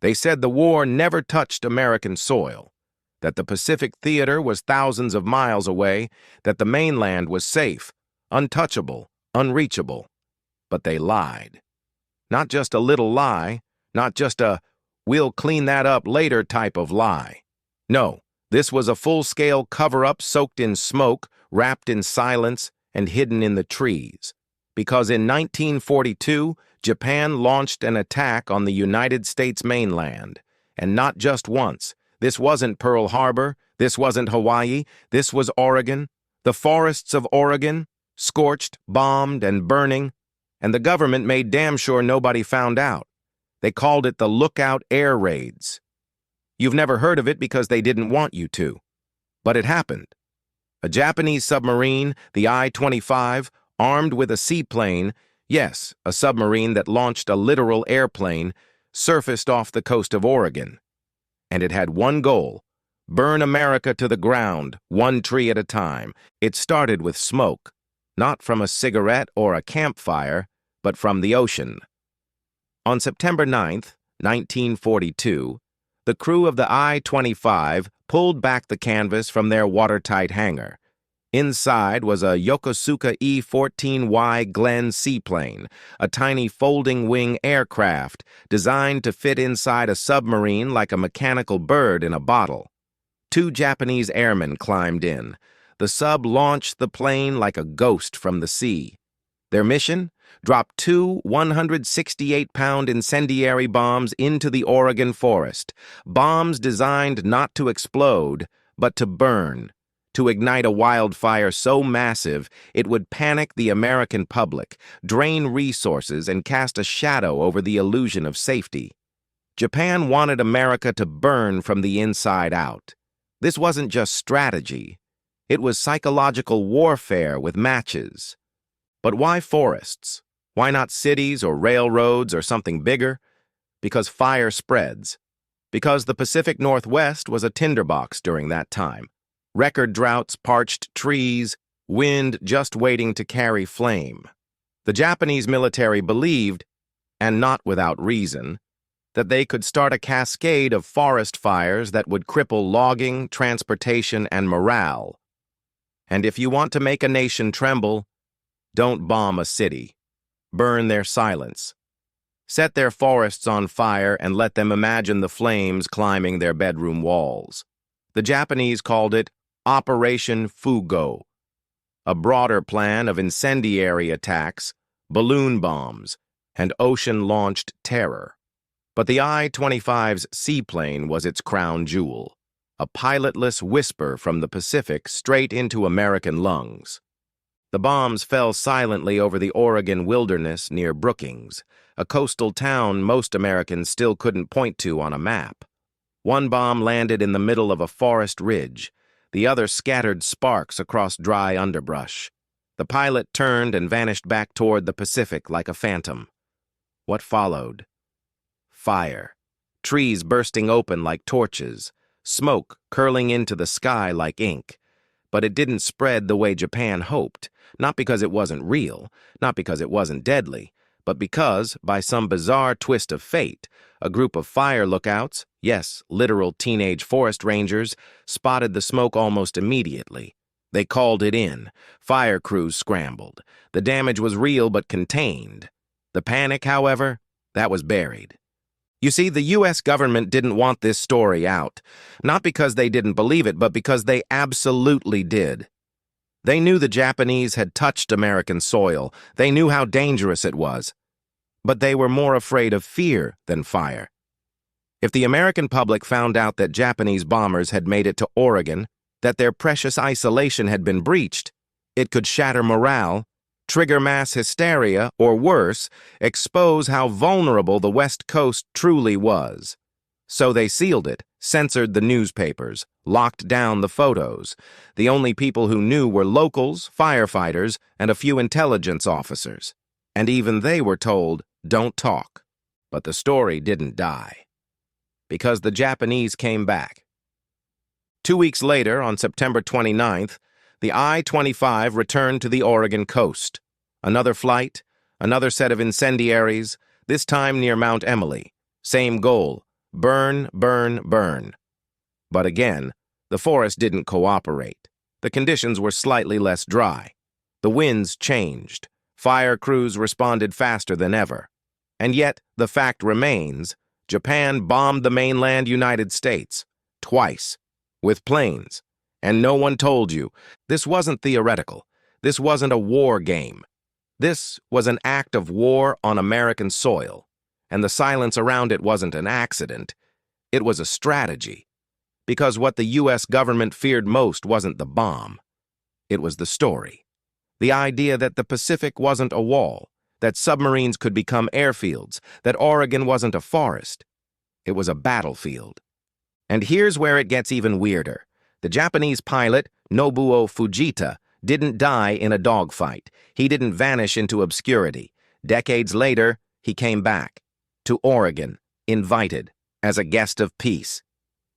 They said the war never touched American soil, that the Pacific theater was thousands of miles away, that the mainland was safe, untouchable, unreachable. But they lied. Not just a little lie, not just a "we'll clean that up later" type of lie. No, this was a full-scale cover-up soaked in smoke, wrapped in silence, and hidden in the trees. Because in 1942, Japan launched an attack on the United States mainland. And not just once. This wasn't Pearl Harbor, this wasn't Hawaii, this was Oregon. The forests of Oregon, scorched, bombed, and burning. And the government made damn sure nobody found out. They called it the Lookout Air Raids. You've never heard of it because they didn't want you to. But it happened. A Japanese submarine, the I-25, armed with a seaplane, yes, a submarine that launched a literal airplane, surfaced off the coast of Oregon. And it had one goal: burn America to the ground, one tree at a time. It started with smoke, not from a cigarette or a campfire, but from the ocean. On September 9th, 1942, the crew of the I-25 pulled back the canvas from their watertight hangar. Inside was a Yokosuka E-14Y Glenn seaplane, a tiny folding-wing aircraft designed to fit inside a submarine like a mechanical bird in a bottle. 2 Japanese airmen climbed in. The sub launched the plane like a ghost from the sea. Their mission? Drop 2 168-pound incendiary bombs into the Oregon forest. Bombs designed not to explode, but to burn. To ignite a wildfire so massive it would panic the American public, drain resources, and cast a shadow over the illusion of safety. Japan wanted America to burn from the inside out. This wasn't just strategy. It was psychological warfare with matches. But why forests? Why not cities or railroads or something bigger? Because fire spreads. Because the Pacific Northwest was a tinderbox during that time. Record droughts, parched trees, wind just waiting to carry flame. The Japanese military believed, and not without reason, that they could start a cascade of forest fires that would cripple logging, transportation, and morale. And if you want to make a nation tremble, don't bomb a city. Burn their silence. Set their forests on fire and let them imagine the flames climbing their bedroom walls. The Japanese called it Operation Fugo, a broader plan of incendiary attacks, balloon bombs, and ocean-launched terror. But the I-25's seaplane was its crown jewel, a pilotless whisper from the Pacific straight into American lungs. The bombs fell silently over the Oregon wilderness near Brookings, a coastal town most Americans still couldn't point to on a map. One bomb landed in the middle of a forest ridge. The other scattered sparks across dry underbrush. The pilot turned and vanished back toward the Pacific like a phantom. What followed? Fire. Trees bursting open like torches. Smoke curling into the sky like ink. But it didn't spread the way Japan hoped. Not because it wasn't real, not because it wasn't deadly, but because, by some bizarre twist of fate, a group of fire lookouts, yes, literal teenage forest rangers, spotted the smoke almost immediately. They called it in. Fire crews scrambled. The damage was real but contained. The panic, however, that was buried. You see, the U.S. government didn't want this story out, not because they didn't believe it, but because they absolutely did. They knew the Japanese had touched American soil. They knew how dangerous it was. But they were more afraid of fear than fire. If the American public found out that Japanese bombers had made it to Oregon, that their precious isolation had been breached, it could shatter morale, trigger mass hysteria, or worse, expose how vulnerable the West Coast truly was. So they sealed it, censored the newspapers, locked down the photos. The only people who knew were locals, firefighters, and a few intelligence officers. And even they were told, don't talk. But the story didn't die. Because the Japanese came back. 2 weeks later, on September 29th, the I-25 returned to the Oregon coast. Another flight, another set of incendiaries, this time near Mount Emily. Same goal, burn, burn, burn. But again, the forest didn't cooperate. The conditions were slightly less dry. The winds changed. Fire crews responded faster than ever. And yet, the fact remains, Japan bombed the mainland United States, twice, with planes. And no one told you. This wasn't theoretical. This wasn't a war game. This was an act of war on American soil. And the silence around it wasn't an accident. It was a strategy. Because what the U.S. government feared most wasn't the bomb. It was the story. The idea that the Pacific wasn't a wall, that submarines could become airfields, that Oregon wasn't a forest. It was a battlefield. And here's where it gets even weirder. The Japanese pilot, Nobuo Fujita, didn't die in a dogfight. He didn't vanish into obscurity. Decades later, he came back to Oregon, invited, as a guest of peace.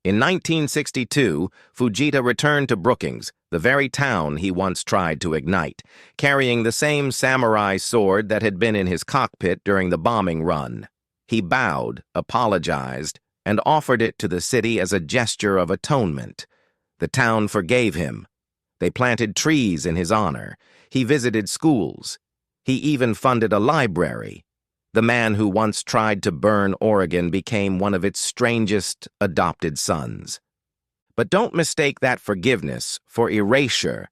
In 1962, Fujita returned to Brookings, the very town he once tried to ignite, carrying the same samurai sword that had been in his cockpit during the bombing run. He bowed, apologized, and offered it to the city as a gesture of atonement. The town forgave him. They planted trees in his honor. He visited schools. He even funded a library. The man who once tried to burn Oregon became one of its strangest adopted sons. But don't mistake that forgiveness for erasure,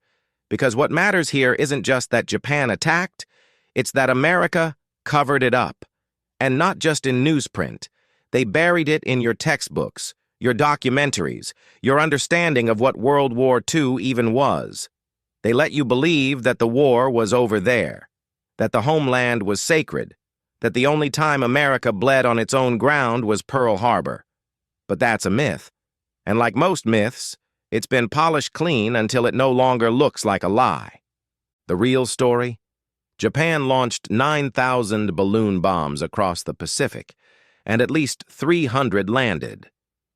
because what matters here isn't just that Japan attacked, it's that America covered it up. And not just in newsprint. They buried it in your textbooks, your documentaries, your understanding of what World War II even was. They let you believe that the war was over there, that the homeland was sacred, that the only time America bled on its own ground was Pearl Harbor. But that's a myth. And like most myths, it's been polished clean until it no longer looks like a lie. The real story? Japan launched 9,000 balloon bombs across the Pacific, and at least 300 landed.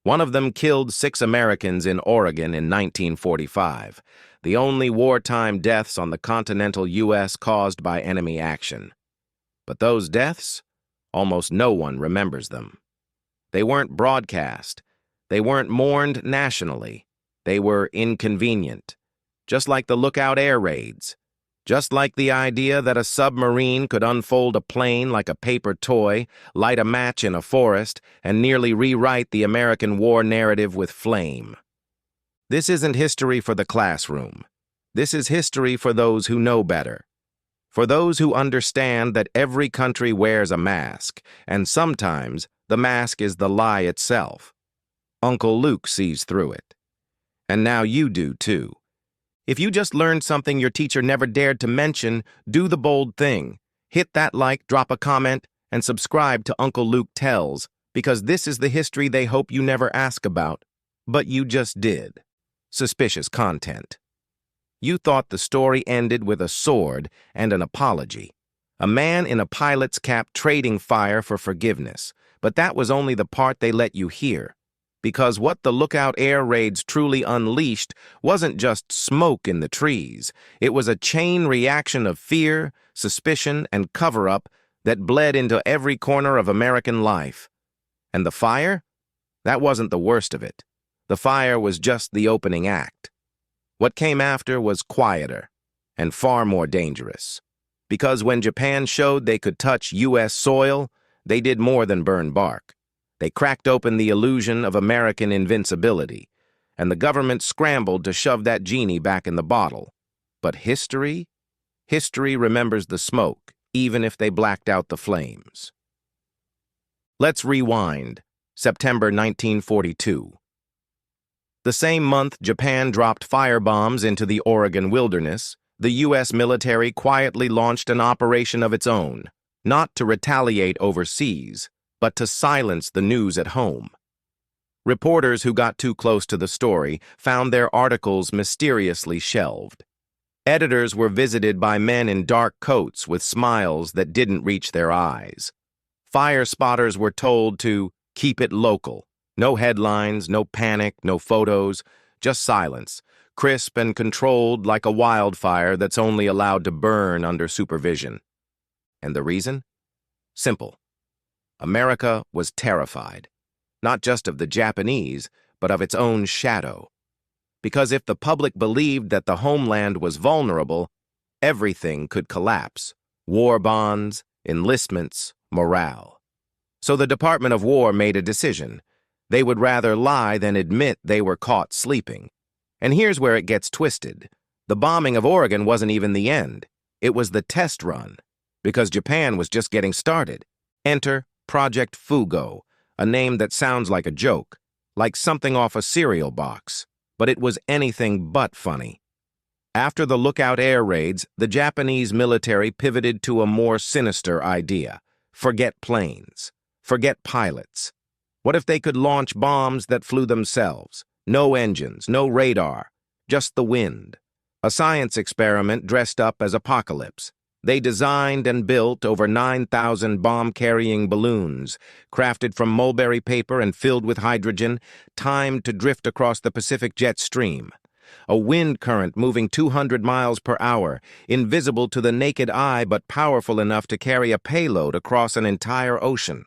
One of them killed 6 Americans in Oregon in 1945, the only wartime deaths on the continental U.S. caused by enemy action. But those deaths, almost no one remembers them. They weren't broadcast. They weren't mourned nationally. They were inconvenient. Just like the Lookout air raids. Just like the idea that a submarine could unfold a plane like a paper toy, light a match in a forest, and nearly rewrite the American war narrative with flame. This isn't history for the classroom. This is history for those who know better. For those who understand that every country wears a mask, and sometimes the mask is the lie itself. Uncle Luke sees through it. And now you do too. If you just learned something your teacher never dared to mention, do the bold thing. Hit that like, drop a comment, and subscribe to Uncle Luke Tells, because this is the history they hope you never ask about, but you just did. Suspicious content. You thought the story ended with a sword and an apology. A man in a pilot's cap trading fire for forgiveness. But that was only the part they let you hear. Because what the Lookout air raids truly unleashed wasn't just smoke in the trees. It was a chain reaction of fear, suspicion, and cover-up that bled into every corner of American life. And the fire? That wasn't the worst of it. The fire was just the opening act. What came after was quieter and far more dangerous. Because when Japan showed they could touch U.S. soil, they did more than burn bark. They cracked open the illusion of American invincibility, and the government scrambled to shove that genie back in the bottle. But history? History remembers the smoke, even if they blacked out the flames. Let's rewind. September 1942. The same month Japan dropped firebombs into the Oregon wilderness, the U.S. military quietly launched an operation of its own, not to retaliate overseas, but to silence the news at home. Reporters who got too close to the story found their articles mysteriously shelved. Editors were visited by men in dark coats with smiles that didn't reach their eyes. Fire spotters were told to keep it local. No headlines, no panic, no photos, just silence, crisp and controlled like a wildfire that's only allowed to burn under supervision. And the reason? Simple. America was terrified. not just of the Japanese, but of its own shadow. Because if the public believed that the homeland was vulnerable, everything could collapse: war bonds, enlistments, morale. So the Department of War made a decision. They would rather lie than admit they were caught sleeping. And here's where it gets twisted. The bombing of Oregon wasn't even the end. It was the test run, because Japan was just getting started. Enter Project Fugo, a name that sounds like a joke, like something off a cereal box, but it was anything but funny. After the Lookout air raids, the Japanese military pivoted to a more sinister idea. Forget planes. Forget pilots. What if they could launch bombs that flew themselves? No engines, no radar, just the wind. A science experiment dressed up as apocalypse. They designed and built over 9,000 bomb-carrying balloons, crafted from mulberry paper and filled with hydrogen, timed to drift across the Pacific jet stream. A wind current moving 200 miles per hour, invisible to the naked eye but powerful enough to carry a payload across an entire ocean.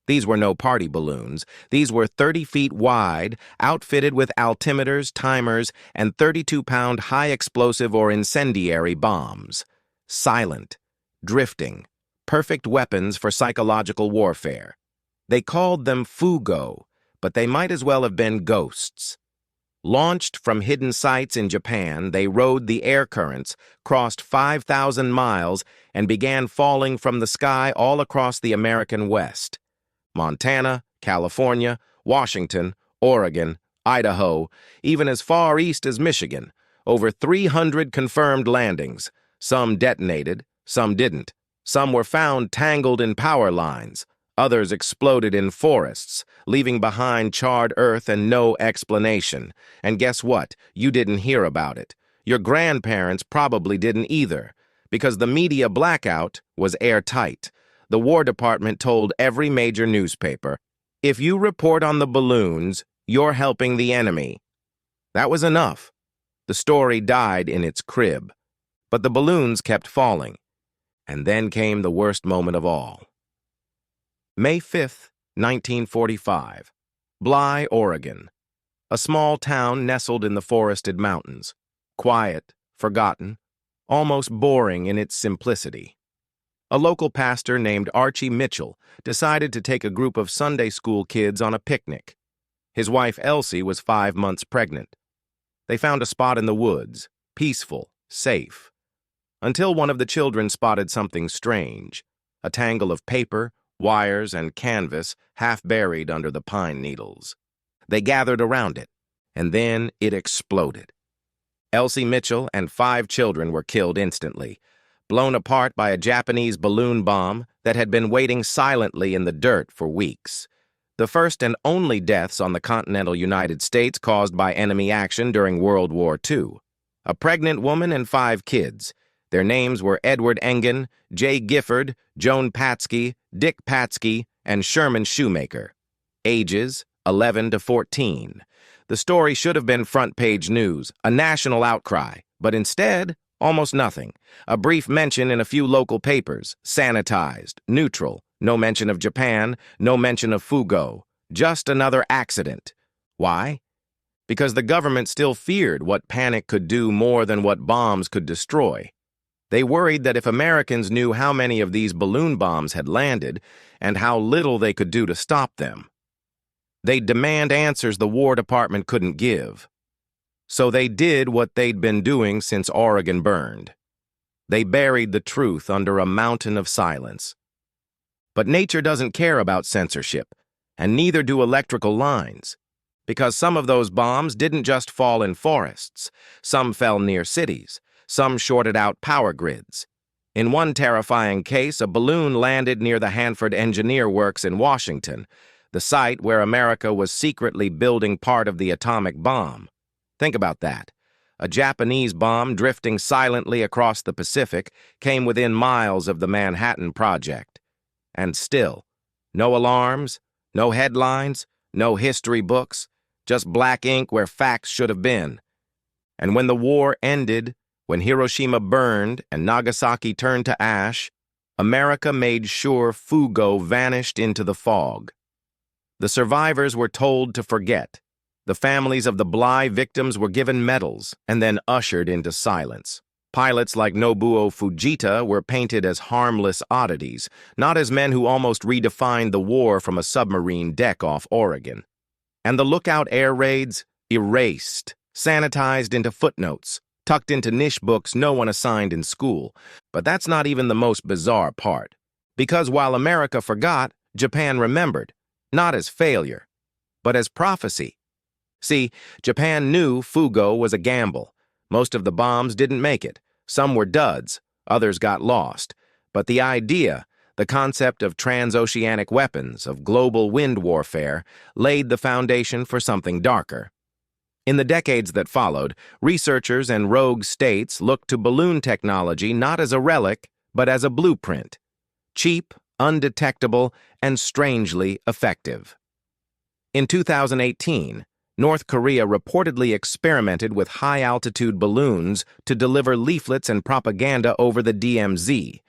These were no party balloons. These were 30 feet wide, outfitted with altimeters, timers, and 32-pound high-explosive or incendiary bombs. Silent, drifting, perfect weapons for psychological warfare. They called them Fugo, but they might as well have been ghosts. Launched from hidden sites in Japan, they rode the air currents, crossed 5,000 miles, and began falling from the sky all across the American West. Montana, California, Washington, Oregon, Idaho, even as far east as Michigan. Over 300 confirmed landings. Some detonated, some didn't. Some were found tangled in power lines. Others exploded in forests, leaving behind charred earth and no explanation. And guess what? You didn't hear about it. Your grandparents probably didn't either, because the media blackout was airtight. The War Department told every major newspaper, if you report on the balloons, you're helping the enemy. That was enough. The story died in its crib. But the balloons kept falling. And then came the worst moment of all. May 5th, 1945. Bly, Oregon. A small town nestled in the forested mountains. Quiet, forgotten, almost boring in its simplicity. A local pastor named Archie Mitchell decided to take a group of Sunday school kids on a picnic. His wife Elsie was 5 months pregnant. They found a spot in the woods, peaceful, safe, until one of the children spotted something strange, a tangle of paper, wires, and canvas half buried under the pine needles. They gathered around it, and then it exploded. Elsie Mitchell and 5 children were killed instantly, blown apart by a Japanese balloon bomb that had been waiting silently in the dirt for weeks. The first and only deaths on the continental United States caused by enemy action during World War II. A pregnant woman and 5 kids. Their names were Edward Engen, Jay Gifford, Joan Patsky, Dick Patsky, and Sherman Shoemaker. Ages 11 to 14. The story should have been front-page news, a national outcry, but instead, almost nothing. A brief mention in a few local papers, sanitized, neutral, no mention of Japan, no mention of Fugo, just another accident. Why? Because the government still feared what panic could do more than what bombs could destroy. They worried that if Americans knew how many of these balloon bombs had landed and how little they could do to stop them, they'd demand answers the War Department couldn't give. So they did what they'd been doing since Oregon burned. They buried the truth under a mountain of silence. But nature doesn't care about censorship, and neither do electrical lines, because some of those bombs didn't just fall in forests. Some fell near cities. Some shorted out power grids. In one terrifying case, a balloon landed near the Hanford Engineer Works in Washington, the site where America was secretly building part of the atomic bomb. Think about that. A Japanese bomb drifting silently across the Pacific came within miles of the Manhattan Project. And still, no alarms, no headlines, no history books, just black ink where facts should have been. And when the war ended, when Hiroshima burned and Nagasaki turned to ash, America made sure Fugo vanished into the fog. The survivors were told to forget. The families of the WWII victims were given medals and then ushered into silence. Pilots like Nobuo Fujita were painted as harmless oddities, not as men who almost redefined the war from a submarine deck off Oregon. And the lookout air raids? Erased, sanitized into footnotes, tucked into niche books no one assigned in school. But that's not even the most bizarre part. Because while America forgot, Japan remembered, not as failure, but as prophecy. See, Japan knew Fugo was a gamble. Most of the bombs didn't make it. Some were duds, others got lost. But the idea, the concept of transoceanic weapons, of global wind warfare, laid the foundation for something darker. In the decades that followed, researchers and rogue states looked to balloon technology not as a relic, but as a blueprint. Cheap, undetectable, and strangely effective. In 2018, North Korea reportedly experimented with high-altitude balloons to deliver leaflets and propaganda over the DMZ.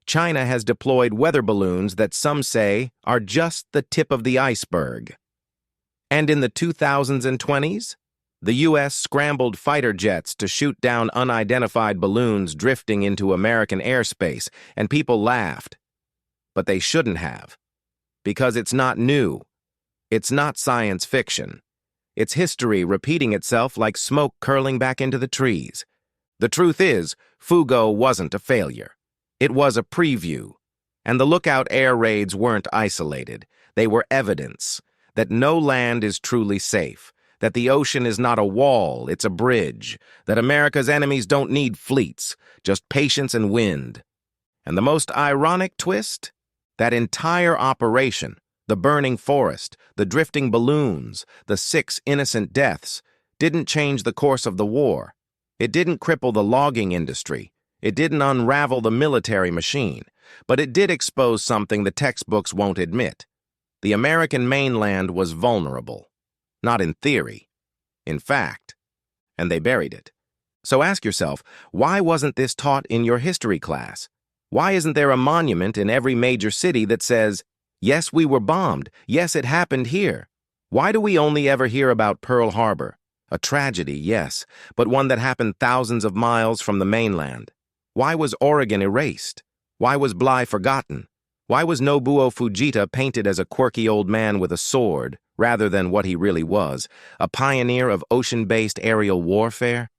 China has deployed weather balloons that some say are just the tip of the iceberg. And in the 2000s and 20s, the U.S. scrambled fighter jets to shoot down unidentified balloons drifting into American airspace, and people laughed. But they shouldn't have. Because it's not new. It's not science fiction. It's history repeating itself like smoke curling back into the trees. The truth is, Fugo wasn't a failure. It was a preview. And the lookout air raids weren't isolated. They were evidence that no land is truly safe, that the ocean is not a wall, it's a bridge, that America's enemies don't need fleets, just patience and wind. And the most ironic twist? That entire operation, the burning forest, the drifting balloons, the 6 innocent deaths, didn't change the course of the war. It didn't cripple the logging industry. It didn't unravel the military machine. But it did expose something the textbooks won't admit. The American mainland was vulnerable. Not in theory. In fact. And they buried it. So ask yourself, why wasn't this taught in your history class? Why isn't there a monument in every major city that says, yes, we were bombed. Yes, it happened here. Why do we only ever hear about Pearl Harbor? A tragedy, yes, but one that happened thousands of miles from the mainland. Why was Oregon erased? Why was WWII forgotten? Why was Nobuo Fujita painted as a quirky old man with a sword, rather than what he really was, a pioneer of ocean-based aerial warfare?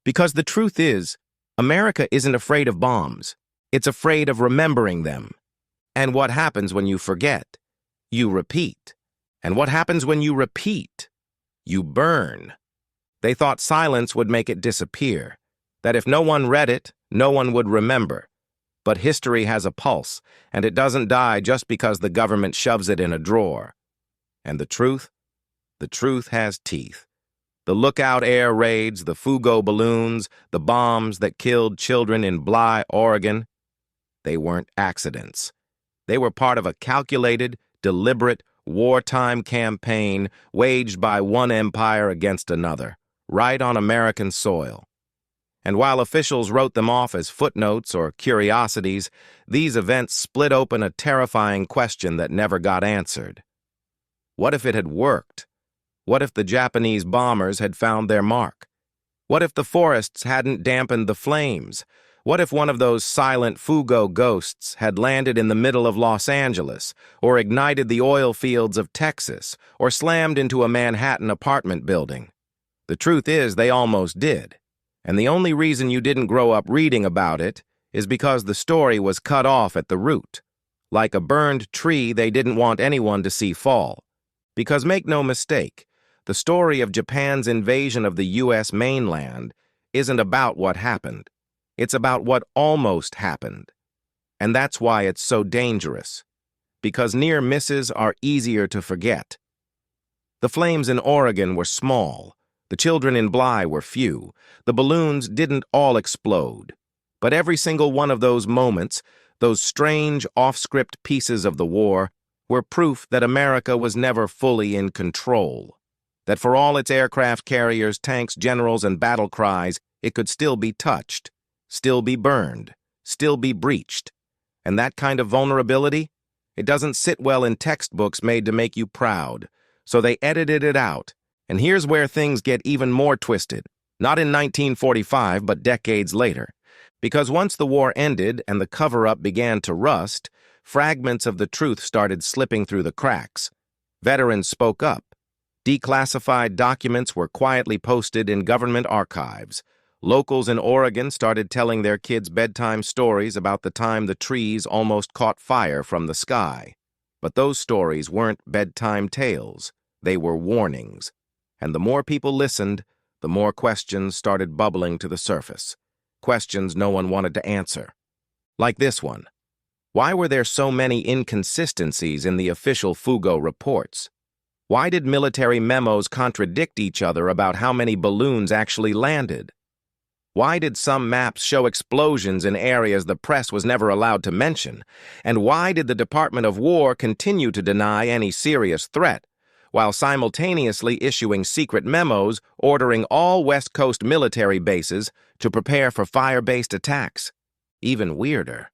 Because the truth is, America isn't afraid of bombs. It's afraid of remembering them. And what happens when you forget? You repeat. And what happens when you repeat? You burn. They thought silence would make it disappear, that if no one read it, no one would remember. But history has a pulse, and it doesn't die just because the government shoves it in a drawer. And the truth? The truth has teeth. The lookout air raids, the Fugo balloons, the bombs that killed children in WWII, Oregon, they weren't accidents. They were part of a calculated, deliberate, wartime campaign waged by one empire against another, right on American soil. And while officials wrote them off as footnotes or curiosities, these events split open a terrifying question that never got answered. What if it had worked? What if the Japanese bombers had found their mark? What if the forests hadn't dampened the flames? What if one of those silent Fugo ghosts had landed in the middle of Los Angeles, or ignited the oil fields of Texas, or slammed into a Manhattan apartment building? The truth is, they almost did. And the only reason you didn't grow up reading about it is because the story was cut off at the root, like a burned tree they didn't want anyone to see fall. Because make no mistake, the story of Japan's invasion of the U.S. mainland isn't about what happened. It's about what almost happened. And that's why it's so dangerous. Because near misses are easier to forget. The flames in Oregon were small. The children in WWII were few. The balloons didn't all explode. But every single one of those moments, those strange off-script pieces of the war, were proof that America was never fully in control. That for all its aircraft carriers, tanks, generals, and battle cries, it could still be touched, still be burned, still be breached. And that kind of vulnerability? It doesn't sit well in textbooks made to make you proud, so they edited it out. And here's where things get even more twisted. Not in 1945, but decades later. Because once the war ended and the cover-up began to rust, fragments of the truth started slipping through the cracks. Veterans spoke up. Declassified documents were quietly posted in government archives. Locals in Oregon started telling their kids bedtime stories about the time the trees almost caught fire from the sky. But those stories weren't bedtime tales. They were warnings. And the more people listened, the more questions started bubbling to the surface. Questions no one wanted to answer. Like this one. Why were there so many inconsistencies in the official Fugo reports? Why did military memos contradict each other about how many balloons actually landed? Why did some maps show explosions in areas the press was never allowed to mention? And why did the Department of War continue to deny any serious threat, while simultaneously issuing secret memos ordering all West Coast military bases to prepare for fire-based attacks? Even weirder.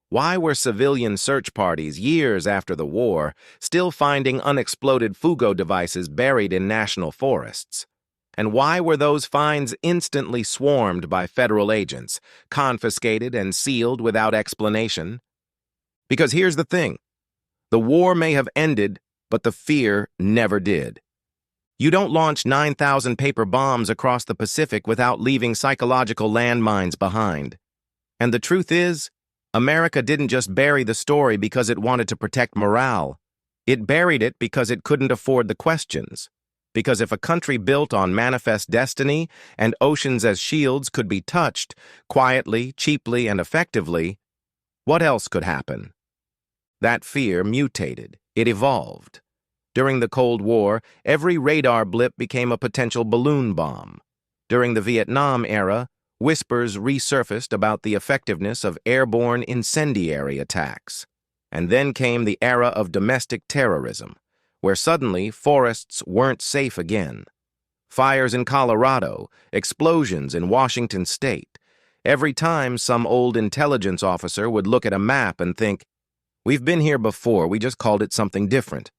Why were civilian search parties, years after the war, still finding unexploded Fugo devices buried in national forests? And why were those finds instantly swarmed by federal agents, confiscated and sealed without explanation? Because here's the thing. The war may have ended, but the fear never did. You don't launch 9,000 paper bombs across the Pacific without leaving psychological landmines behind. And the truth is, America didn't just bury the story because it wanted to protect morale. It buried it because it couldn't afford the questions. Because if a country built on manifest destiny and oceans as shields could be touched, quietly, cheaply, and effectively, what else could happen? That fear mutated. It evolved. During the Cold War, every radar blip became a potential balloon bomb. During the Vietnam era, whispers resurfaced about the effectiveness of airborne incendiary attacks. And then came the era of domestic terrorism, where suddenly forests weren't safe again. Fires in Colorado, explosions in Washington state. Every time some old intelligence officer would look at a map and think, we've been here before, we just called it something different.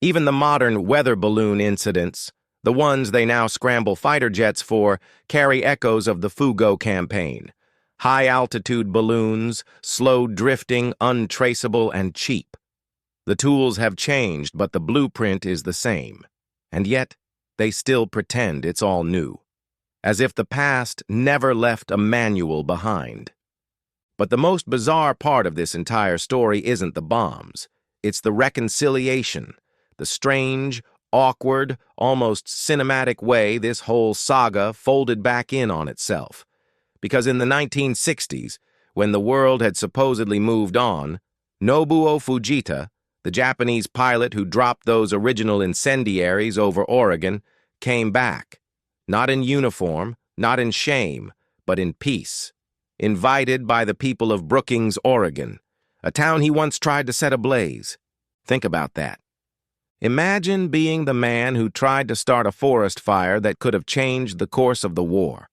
Even the modern weather balloon incidents, the ones they now scramble fighter jets for, carry echoes of the Fugo campaign. High-altitude balloons, slow drifting, untraceable, and cheap. The tools have changed, but the blueprint is the same. And yet, they still pretend it's all new. As if the past never left a manual behind. But the most bizarre part of this entire story isn't the bombs. It's the reconciliation, the strange, awkward, almost cinematic way this whole saga folded back in on itself. Because in the 1960s, when the world had supposedly moved on, Nobuo Fujita, the Japanese pilot who dropped those original incendiaries over Oregon, came back. Not in uniform, not in shame, but in peace. Invited by the people of Brookings, Oregon, a town he once tried to set ablaze. Think about that. Imagine being the man who tried to start a forest fire that could have changed the course of the war.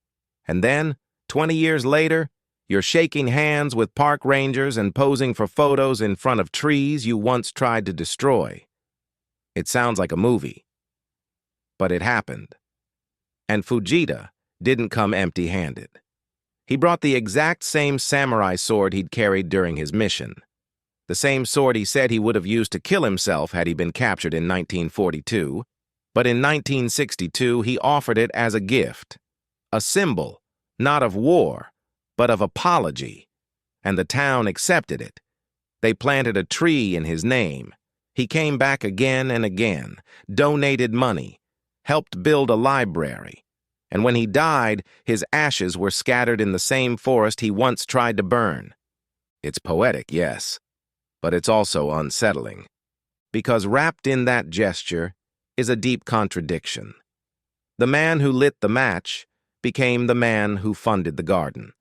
And then, 20 years later, you're shaking hands with park rangers and posing for photos in front of trees you once tried to destroy. It sounds like a movie. But it happened. And Fujita didn't come empty-handed. He brought the exact same samurai sword he'd carried during his mission. The same sword he said he would have used to kill himself had he been captured in 1942. But in 1962, he offered it as a gift. A symbol, not of war, but of apology, and the town accepted it. They planted a tree in his name. He came back again and again, donated money, helped build a library, and when he died, his ashes were scattered in the same forest he once tried to burn. It's poetic, yes, but it's also unsettling, because wrapped in that gesture is a deep contradiction. The man who lit the match became the man who funded the garden.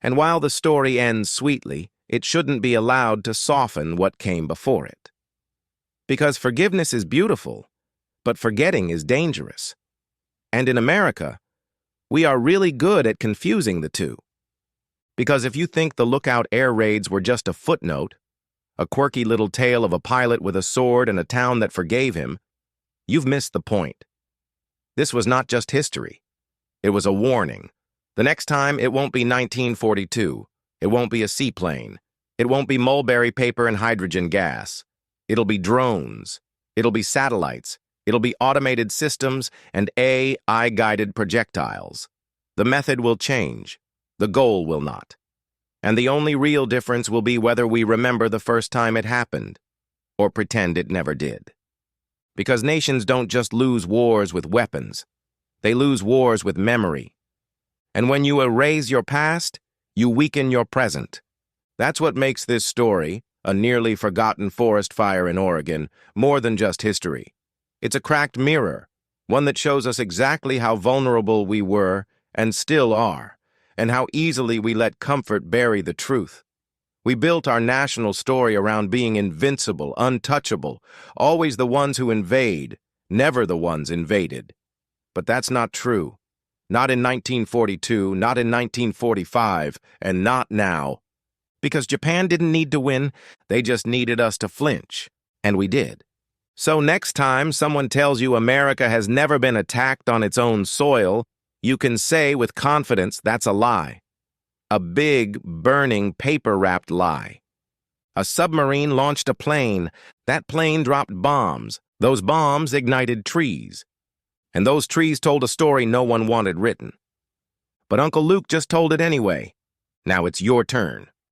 And while the story ends sweetly, it shouldn't be allowed to soften what came before it. Because forgiveness is beautiful, but forgetting is dangerous. And in America, we are really good at confusing the two. Because if you think the Lookout air raids were just a footnote, a quirky little tale of a pilot with a sword and a town that forgave him, you've missed the point. This was not just history. It was a warning. The next time, it won't be 1942. It won't be a seaplane. It won't be mulberry paper and hydrogen gas. It'll be drones. It'll be satellites. It'll be automated systems and AI-guided projectiles. The method will change. The goal will not. And the only real difference will be whether we remember the first time it happened or pretend it never did. Because nations don't just lose wars with weapons. They lose wars with memory. And when you erase your past, you weaken your present. That's what makes this story, a nearly forgotten forest fire in Oregon, more than just history. It's a cracked mirror, one that shows us exactly how vulnerable we were and still are, and how easily we let comfort bury the truth. We built our national story around being invincible, untouchable, always the ones who invade, never the ones invaded. But that's not true. Not in 1942, not in 1945, and not now. Because Japan didn't need to win, they just needed us to flinch. And we did. So next time someone tells you America has never been attacked on its own soil, you can say with confidence that's a lie. A big, burning, paper-wrapped lie. A submarine launched a plane. That plane dropped bombs. Those bombs ignited trees. And those trees told a story no one wanted written. But Uncle Luke just told it anyway. Now it's your turn.